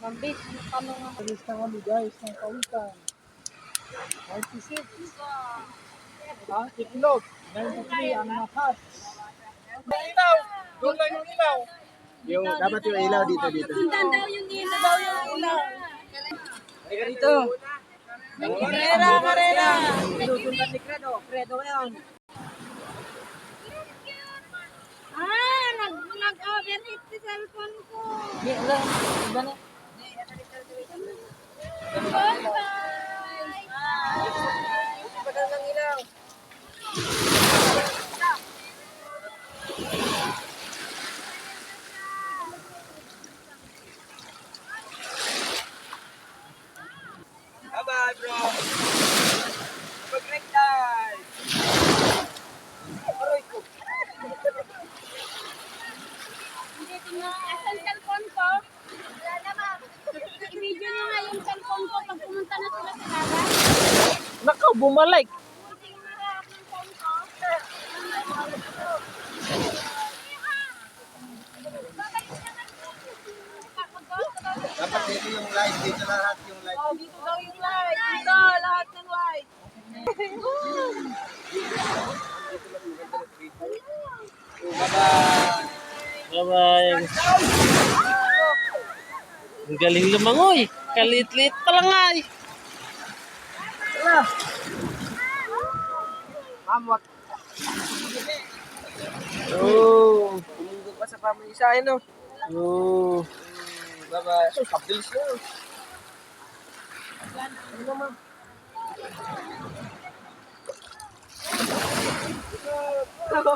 Mambit, ano nga. Alis na kami guys ng Kawikan. 96. Ang itlog. 93 ang makat. Ilaw! Doon lang yung ilaw. Dapat yung ilaw dito. Sundan daw yung ilaw. Daw yung ilaw. Halika dito. Karera. Sinusundan ni Credo. Credo yan. Nag-overheat si cellphone ko. Iba na. Padal ng ilaw. Bye-bye, bro. Have a great time. Aroy ko. Hindi tingnan. Asan cellphone ko? Wala naman. I-video nyo nga yung cellphone ko pag pumunta na sila sa dagat. Nakaw, bumalik. Buti yung harap ng phone ko. Dapat dito yung light. Dito lahat yung light. Oh, dito daw yung light. Dito, lahat ng light. Bye-bye. Bye-bye. Ang galing lumangoy. Kalit-lit pa lang ay. Mamot. Oh. Tumunggo pa sa pamilisahin, no? Oh. Bye-bye. Kabilis na. Ano naman? Ano